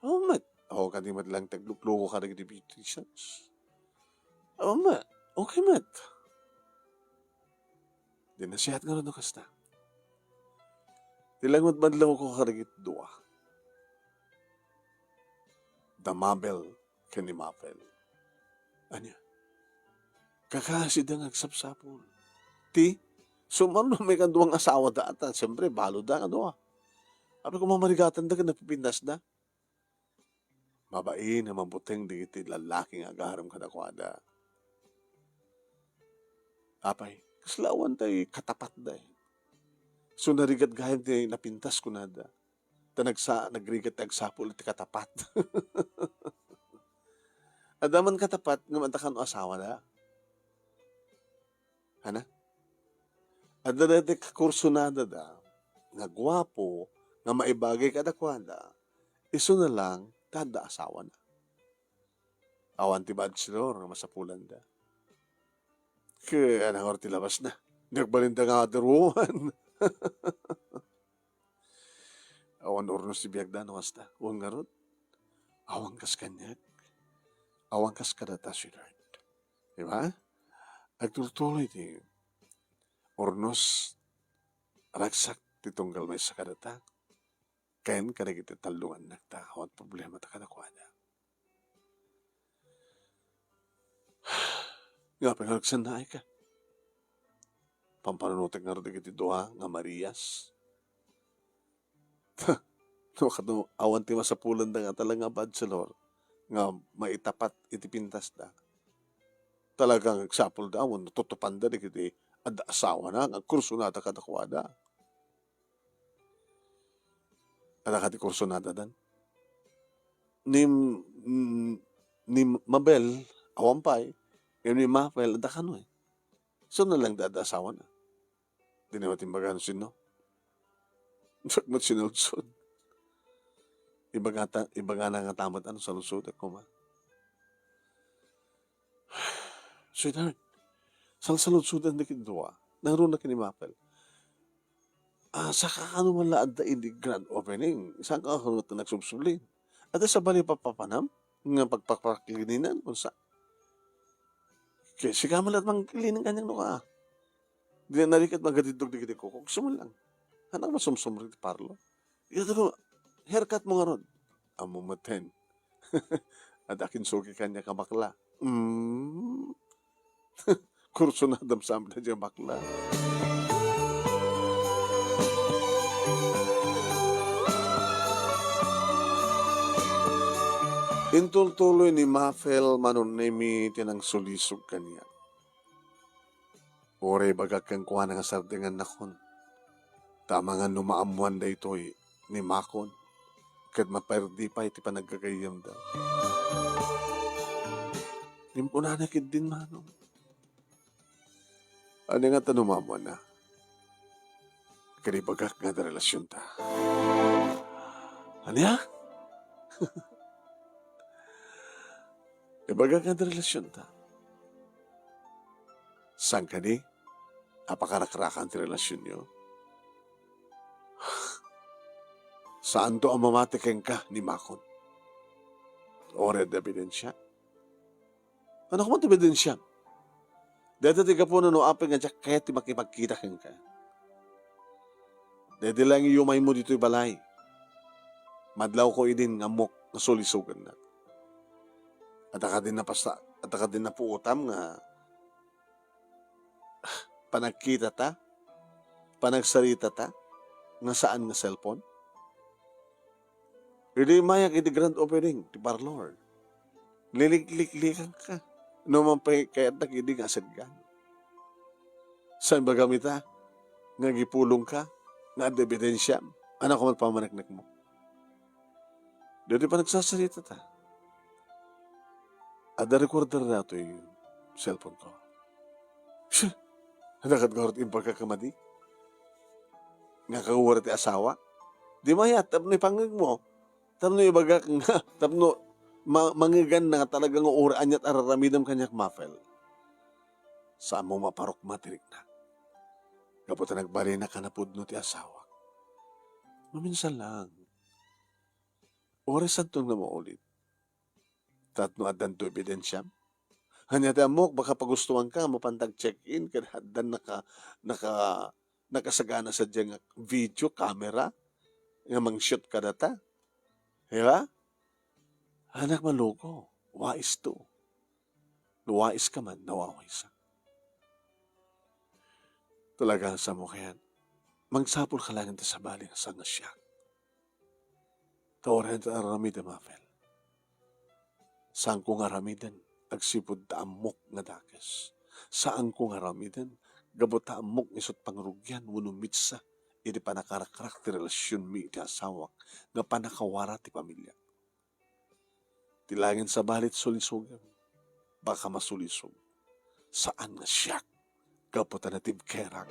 Oh, mat. Awang kadimat lang taglukluko ka nag beauticians. Oh, mat. Okay, mat. Di nasihat nga rin kasta. Tilangot man lang ko karagit dua. The Mabel ka ni Mapel. Anya? Kakasid ang agsapsapon. Ti? Sumano may kanduang asawa data. Siyempre, balo da nga doa. Api kung mamarigatan da ka napipindas da. Mabain na mabuting digiti lalaking agaram kadakwada. Apay, kaslawan tayo katapat da eh. So narigat gayam tayo napintas ko na da. Nagrigat agsapol iti katapat. Adaman katapat, nga mantakan o asawa da. Hana? Ada dati kurso na da, nga gwapo, nga maibagay kadakwada, iso na lang, tada asawa na. Awan ti bachelor, nga masapulan da. Kaya anang orti labas na. Nagbalinda nga daruan. Awan ornos ti biyagda, no kasta. Uwang garot. Awang kas kanyag. Awang kas kadata, sweetheart. Diba? Agtuloy ti ornos ragsak ti tunggal may sakadata. Kayan ka nagiti talungan nagtakawat problema ta kadakwada. Nga pinagsanay ka. pampanunutik nga rin iti duha nga Marias. No, kano, awan ti masapulan da nga talaga bachelor nga maitapat iti pintas da. Talagang eksapol da, awan tutupan da iti ad asawa na, ang kurso na da kadakwada. Ada kati kurso na da dan. Ni, ni Mabel, awampay, ni Mapel, ada kano eh. So na lang da asawa na. Di na matimbagan sino. Mat sinudsod. Iba nga na nga tamat ano sa lusod ako ma. Sweetheart, sa lusod ang dikidwa, naroon na kini Mapel. Sa kakano man laad da in the grand opening, saan ka ako na nagsubsulin? At sa bali papapanam, nga pagpapakilininan, unsa. Kaya siya man lahat mang kilinin kanyang nuka. Di na narikat magatidog di ko, kung gusto mo lang. Hanang masumsumrit parlo. Ito, haircut mo nga ron. Amo maten. At akin suki kanya ka bakla. Kurso na damsam na dyan bakla. Intultuloy ni Mafel manunemi tinang sulisog kanya. Ore bagag kang kuha nga sardingan nakon. Tama nga numaamuan da ito'y ni Makon. Kad maperdi pa iti panagkagayam da. Nimpunanakid din manong. Ano nga tanumamuan na? Kadi bagag nga da relasyon ta. Ano ya? Ibagag nga da relasyon ta. Saan ka ni? Apakarakrakan ti relasyon niyo? Saan to ang mamatikin ka ni Makon? Ored ebidensya? Ano ko man ti ebidensya? Dito ti ka po no apeng nga kaya ti makipagkita kang ka. Dito lang iyumay mo dito'y balay. Madlaw ko idin ngamok na sulisugan na. At aka din na puutam nga panagkita ta, panagsarita ta, nga saan nga cellphone. Hindi mayak iti grand opening, ti parlor. Lilik-liklikan ka. No man pa kaya't nakidi nga sadgan. Saan ba gamita? Nga gipulong ka? Nga ad ebidensya? Ano ko man pamanaknak mo? Dito pa nagsasarita ta. Ada recorder na ito yung cellphone ko. Siya, nakadgawart yung pagkakamadi. Nga kaguwarat yung asawa. Di maya, tapno yung pangag mo. Tapno yung bagak nga, tapno mangigan na talagang uraan niya't araramidam kanyak Mafel. Saan mo maparok matirik na? Kapot na nagbali na kanapod no ti asawa. Maminsan lang. Oras itong na maulit. Tatno adan to ebidensya. Hanya amok baka pagustuhan ka mapantag check-in kada adan nakasagana sa diyang video camera nga mang-shoot ka data. Diba? Anak maloko. Wais to. Nuwais ka man, nawawais. Talaga sa mo kaya magsapol ka lang sa bali sa nga siya. Tawaran ta aramid Mafel. Saan ko nga ramidan, agsipod ta amok nga dakes. Saan ko nga ramidan, gabot ta amok isot pangrugyan, wunumitsa, iti panakarakrak ti relasyon mi iti asawak, nga panakawara ti pamilya. Tilangin sa balit sulisugan, baka masulisog. Saan nga siya, gabot ta natib kerak.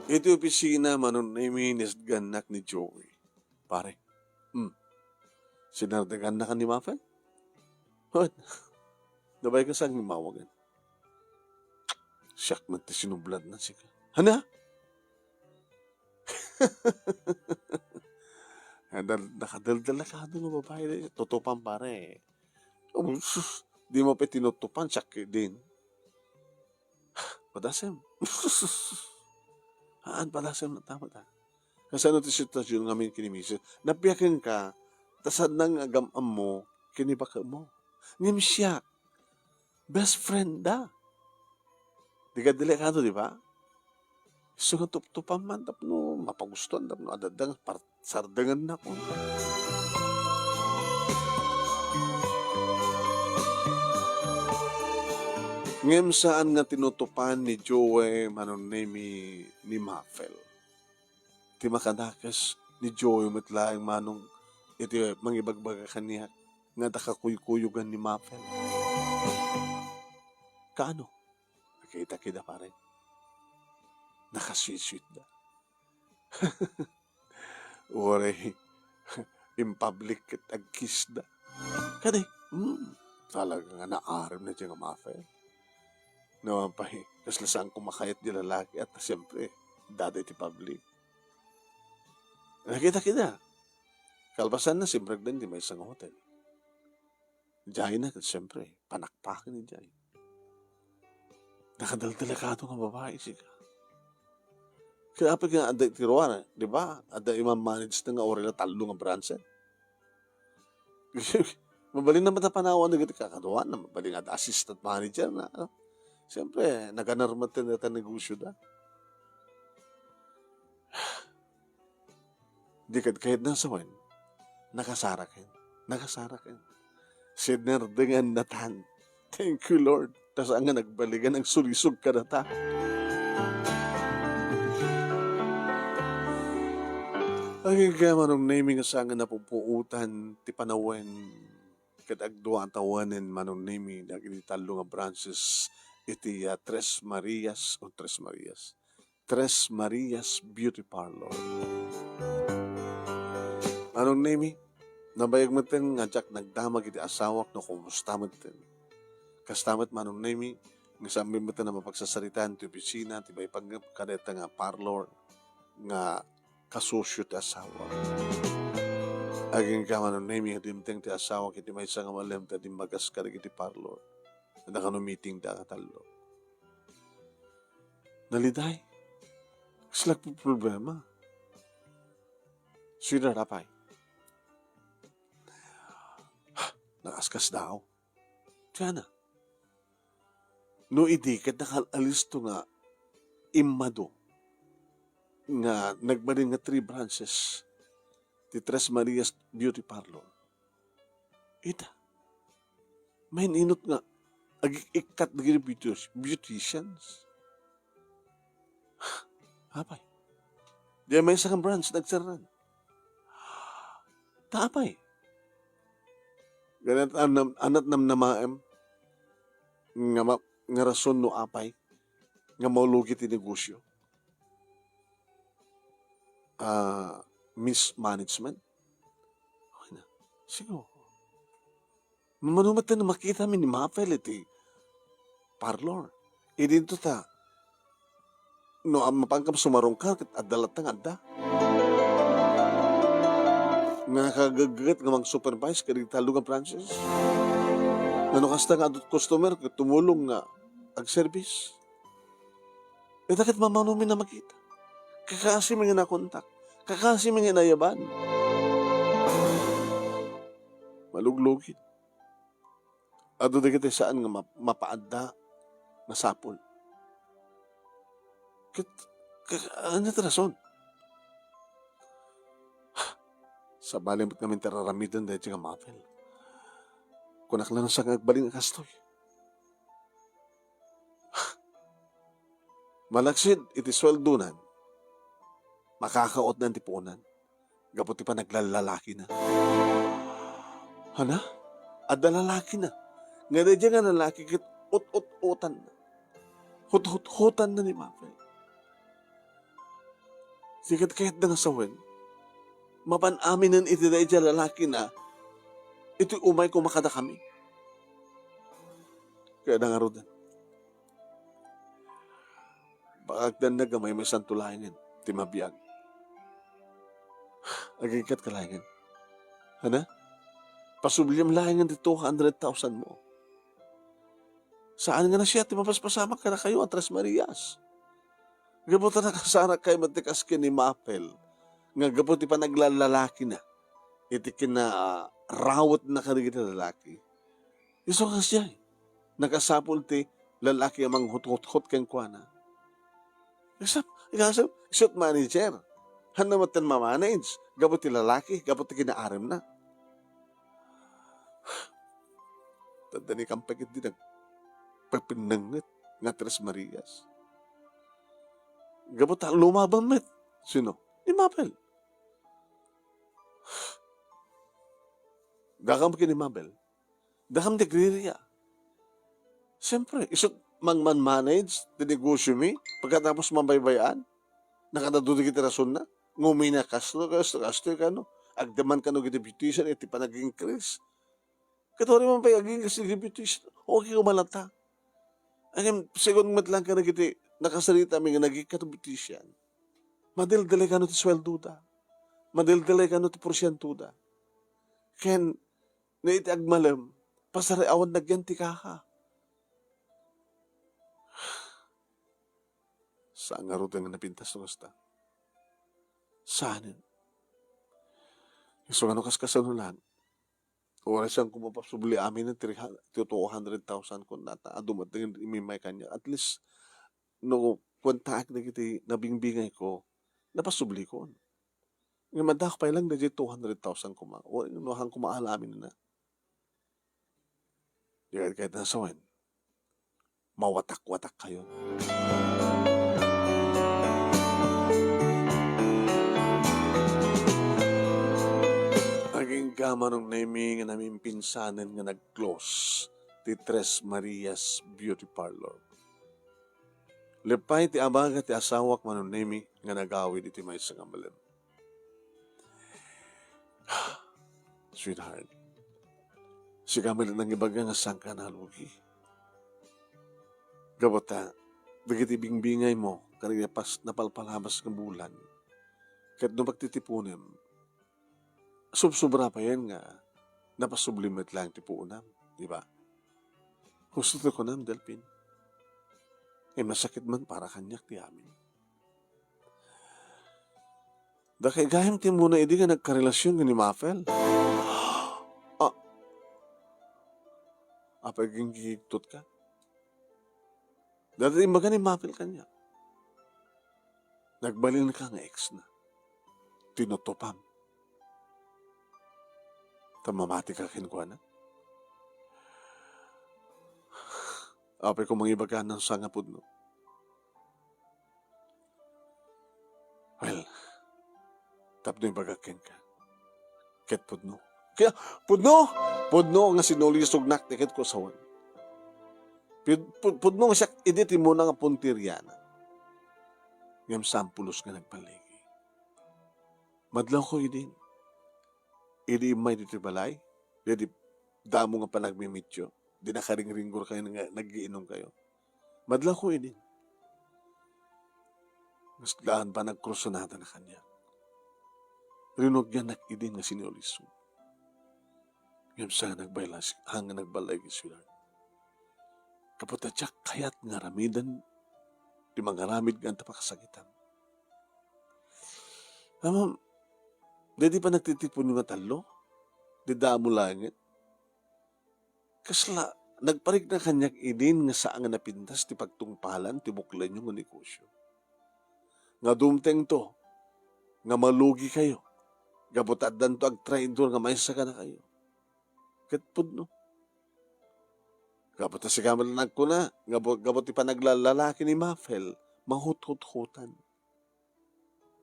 Ito opisina manuniminis ganak ni Joey. Pare, sinardagan na ka ni Mafel? What? Dabay ka saan mawagan? Siyak man ti sinublad na siya. Hana? Nakadaldal na ka doon ng babae. Tutupan pare. Di mo pa tinutupan, siyak din. Padasem. Haan padasem na tama ta. Kasi ano ti sitwasyon ngamin kinimisis. Napiyakin ka, tasad nang agamam mo, kinibaka mo. Ngim siya. Best friend da. Di ka delikado, di ba? So nga tup-tupan man, tapno, mapagustuhan, tapno, adadang, sardangan na ko. Ngem saan nga tinutupan ni Joey manonemi ni Mafel. Ti makadakas ni Joey matlaang manong iti mangibagbaga kaniya nga takakuyukuyugan ni Mafel. Kaano? Nakita-kita pa rin. Nakasweet-sweet na. Ore, in public ket agkiss na. Kani, talaga nga naaram na dyan ang Mafel. Naman pa kaslasang kumakayat di lalaki at siyempre, dati ti public. Nakita-kita. Kalpasan na si Bragdan di may isang hotel. Diyan na, siyempre, panakpakan ni Diyan. Nakadaldelikado nga babae siya. Kaya pa nga ada tiruan, di ba? Ada imam manage na nga ori na talo nga branchen. Mabalin naman na panawan na gati kakaduan na mabalin at assistant manager na. Siyempre, naganarmatan na ito negosyo da. Di kahit na sawan, nakasarakin. Sinar dengan natan. Thank you, Lord. Tas ang nga nagbaligan ang sulisog ka na ta. Ang manong naming asanga na pupuutan, ti panawen, kadagduan tawanin manong naming nagitalo nga branches, iti Tres Marias Beauty Parlor. Anong name? Nabayag mo tin nga jak nagdamag iti asawak no kumusta mo tin. Kastamat manong name, nga sabi mo tin na mapagsasaritan ti opisina, ti bay pagkadeta nga parlor, nga kasosyo ti asawa. Aging ka manong name, nga dimteng ti asawak iti may isang amalem, ti magas ka iti parlor. Meeting da katalo. Naliday. Sila po problema. Sila rapay. Nakaskas daw. Tiyan na. No idikat nakalalis to nga imado nga nagbaling nga 3 branches ti Tres Marias Beauty Parlor. Ita. May inot nga ag-ikat na beauticians. Apay. Di may isang branch nagsaran. Taapay. Ganit anat nam namaem nga rason no apay nga maulugi ti negosyo. Mismanagement. Okay na. Siguro. Manumatan na makita mi ni Mafel iti parlor. Dito ta. No, mapangkam sumarong ka, at adalat ng adda. Nakagagat ng mga supervise, kaya talong ang branches. Ano kasta nga adot customer, tumulong nga ag-service. Takit mamanumin na makita. Kakasi mga nakontak. Kakasi mga nayaban. Maluglugin. Ado na kita saan nga mapaanda na sapol. Ano ito rason? Sa balimot namin teraramidan dahil siya nga Mafel. Kunak lang sa nagbaling ang kastoy. Malaksid, iti sweldunan. Makakaot na ang tipunan. Gaputi pa naglalalaki na. Hana? Ada lalaki na. Nga na dyan nga lalaki, kit ut-ut-utan na. Hut-hut-hutan na ni Mafel. Sikat kahit na nga sawen, mapanaminan iti na dyan lalaki na, iti umay kumakada kami. Kaya na nga rodan. Bakagdan na gamay may santulayan, timabiyag. Agikat ka layan. Hana? Pasubliam layan di 200,000 mo. Saan nga na siya? Timapaspasamak ka na kayo at Tres Marias. Gabutan na kasara kay matikas ni Mafel. Nga gabuti pa naglalalaki na. Iti kina rawat na karigit na lalaki. Iso nga siya. nakasapul ti lalaki amang hut-hut kang kuana. Isot manager. Hanamot tan mamanage. Gabot ti lalaki, gabot ti kinaaram na. Tanda ni kampagit di nagpapinangat nga Tres Marias. Gabot ta lumabang met. Sino? Ni Mabel. Dakam ki ni Mabel. Dakam ti Griria. Siyempre, isot manage ti negosyo mi, pagkatapos mabaybayaan, nakadadudig iti rason na, ngumina kasto ka no, agdaman ka no iti beautician, iti panaging Chris. Katori man pa aging kasi beautician, okay kumalata. Ang second month lang ka na kiti, nakasalita mi nga naging beautician. Madildalay ka no ti sweldo da. Madildalay ka no ti porsyento da. Ken, na iti agmalam, pasari awan nagyanti ka. Saan nga rin nga napintas ng kasta? Saan yun? So, ano kas kasanulan? Oras siyang kumapasubli amin ng 200,000 kung nata. Dumating imimay kanya. At least, no, kontak na kita nabingbingay ko, napasubli ko. Nga madak pa lang na 200,000 kuma. O inuhang kumaalamin na. Yan kahit nasawan. Mawatak-watak kayo. Naging kamanong naming nga namin pinsanan nga nag-close ti Tres Marias Beauty Parlor. Lepay ti abaga ti asawak manong nami nga nagawid iti may sangamalem. Sweetheart, si Kamil nang ibaga nga sangka nalugi. Gabota, bagiti bingbingay mo, karaya pas napalpalabas ng bulan. Kahit nung pagtitipunem, subsubra pa yan nga, napasublimet lang tipuunam, di ba? Gusto ko nam, Delpin. Masakit man para kanyak ti amin. Dakay gahim ti muna hindi nga nagkarelasyon ni Mafel. Apaging gigtot ka? Dati imbaga ni Mafel kanya. Nagbalin ka nga ex na. Tinutupam. Tamamati ka kinuha na. Apay kung mangibaga ng sangapod no. Well, tapno yung bagakin ka. Ket pudno. Kaya, pudno nga sinulisog nak tiket ko sawan. Pudno nga siya, iditi mo na nga puntiryana. Ngam sampulos nga nagpaligi. Madlaw ko idin. Idi may dito balay. Di damo nga pa nagmimityo. Di nakaring-ringgor kayo nga nag-iinom kayo. Madlaw ko idin. Mas daan pa nagkrusonada na kanya. Rinog niya nakidin nga sinulisog. Ngam sa nagbaylas, hanga nagbalay gisular. Kaputatyak kayat nga ramidan, di mga ramid nga tapakasakitan. Amam, di pa nagtitipon yung talo, di damo langit. Kasla, nagparig na kanyak idin nga saan nga napintas ti pagtungpalan, ti buklan yung negosyo. Nga dumteng to, nga malugi kayo, gabutadan to ag traidor nga may saka na kayo. Katpud no. Gabot na si Kamal na nagkuna, gabot ti panaglalalaki ni Mafel, mahut-hut-hutan.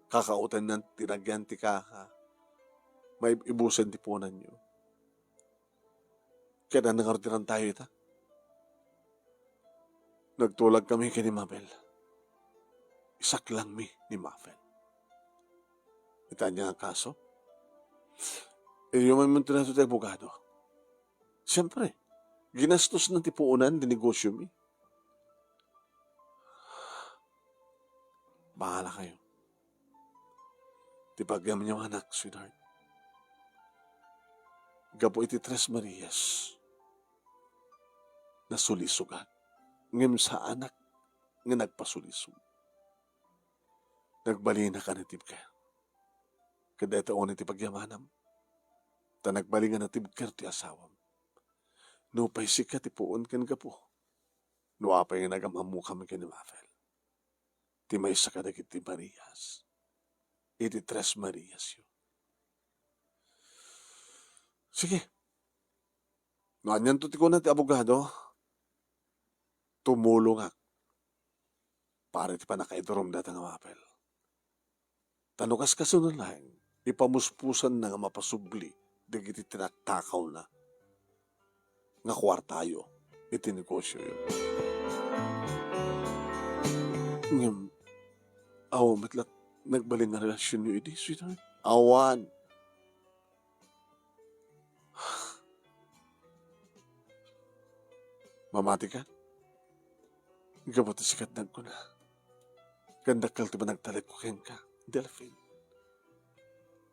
Kakautan ng tinagyan ti kaka, may ibusan ti punan nyo. Kaya na nangarutiran tayo ita. Nagtulag kami kay ni Mabel. Isak lang mi ni Mafel. Ita niya ang kaso. Yung may muntunan ito tayo bugado. Siyempre, ginastos ng tipuunan di negosyo mi. Bahala kayo. Tipagyam niyo anak, sweetheart. Gapo iti Tres Marias na sulisugat. Ngem sa anak nga nagpasulisog. Nagbali na ka natib ka. Kada ito o niti pagyamanam. Ta nagbali nga natib ka ti asawam. No pa'y sikat ipuon kan ka po. Nuapay nga nagamamu kami kini Mafel. Ti may sa kadagit ti Marias. Iti Tres Marias yun. Sige. No, anyan to ti ko na ti abogado. Tumulong ak. Para ti pa nakaidorom data nga Mafel. Tanukas kasunod lang. Ipamuspusan na nga mapasubli. Dagiti tinaktakaw na. Nga kwartayo. Iti negosyo yun. Ngam, matlat nagbaling nga relasyon nyo iti, sweetheart. Awan. Mamati ka? Gabuti sikat nag ko na. Gandakal ti ba nagtalag ko ken ka, Delphine.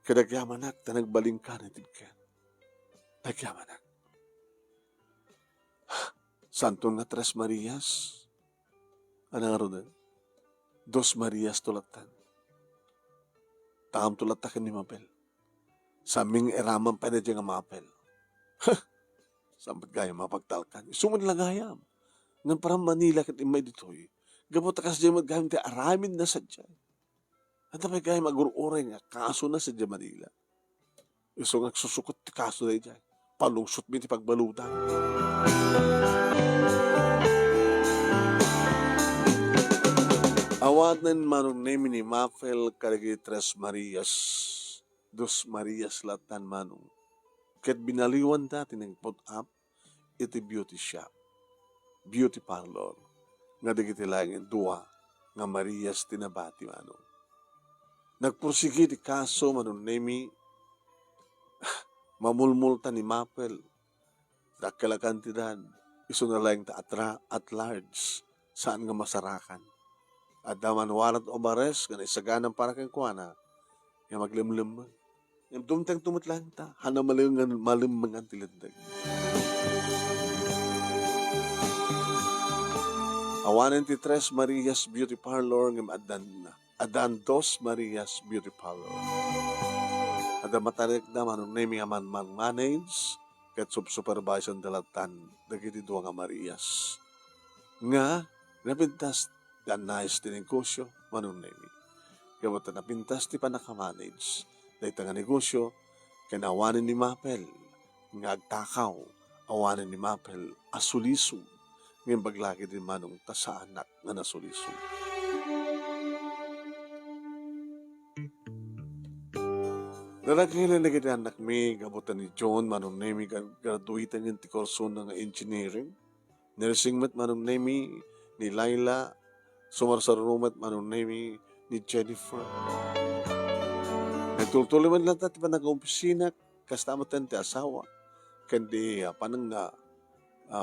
Kadagyaman ak, ta nagbaling ka na ka. Nagyaman ak. Santong nga Tres Marias. Anang arunan? Dos Marias tulatan. Taham tulatakan ni Mapel. Saming eraman pa na dyan nga Mapel. Sampat gaya mapagtalkan. Sumon lang gayam. Nang parang Manila kat imay ditoy. Gabot akas dyan magayam ti aramin na sadya. At tapay gaya mag-uray nga kaso na sadya Manila. Iso nga susukot ti kaso na dyan. Palungsot mi ti pagbalutan. Awanan manong name ni Mafel karagi Tres Marias. Dos Marias latan manong. Ket binaliwan dati ng put up, iti beauty shop. Beauty parlor. Nga digiti langin dua nga Marias tinabati manong. Nagpursigi ti kaso manong name mamulmulta ni Mafel. Dakala kantidad. Iso na lang ta at large. Saan nga masarakan. At daman warat o bares, ganay saganang para kang kuwana, yung maglimlim. Yung tumtang tumutlang ta, hana malimbangan tilindag. Awanan ti Tres Marias Beauty Parlor ng Adan Dos Marias Beauty Parlor. Ada matarik na manong naming aman manage, kat supervision dalatan, dagiti duwa nga Marias. Nga, napintas, dan nais ti negosyo, manong nemi. Gawat na pintas ti panakamanage. Dahil nga negosyo, kinawanin ni Mapel, nga agtakaw, awanin ni Mapel, asuliso, ngayon baglagi din manong tasaanak nga nasuliso. Nalagay na naging anak mi, gabutan ni John, manong nemi, graduitan yung ti kurso ng engineering. Nursing mat manong nemi, ni Laila, sumarsarumat manong nemi ni Jennifer. Nagtuloy man lang tayo pa nag-opisina, kastamatan ti asawa. Kandi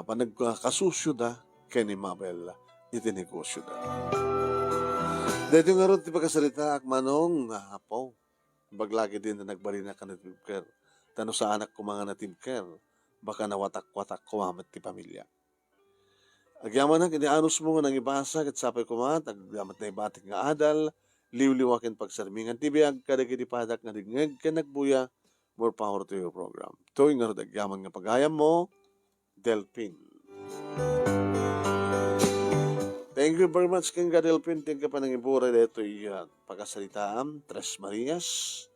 panagkasusyo da, kani Mabel, iti negosyo da. Dito nga ron ti pagkasalita ak manong hapaw. Baglagi din na nagbalina ka na timker. Tano sa anak ko mga na timker, baka nawatak-watak kumamat ti pamilya. Agyaman na, kinianos mo nga nang ibasa, kat sapay kumat, agyamat na ibatik nga adal, liwliwakin pagsarmingan, tibiyag kadagiti padak nga digngeg, kanagbuya, more power to your program. Ito yung nga agyaman nga pagayam mo, Delphine. Thank you very much, King Delphine. Thank you pa nang ibura dito yung pagkasalitaan, Tres Marias.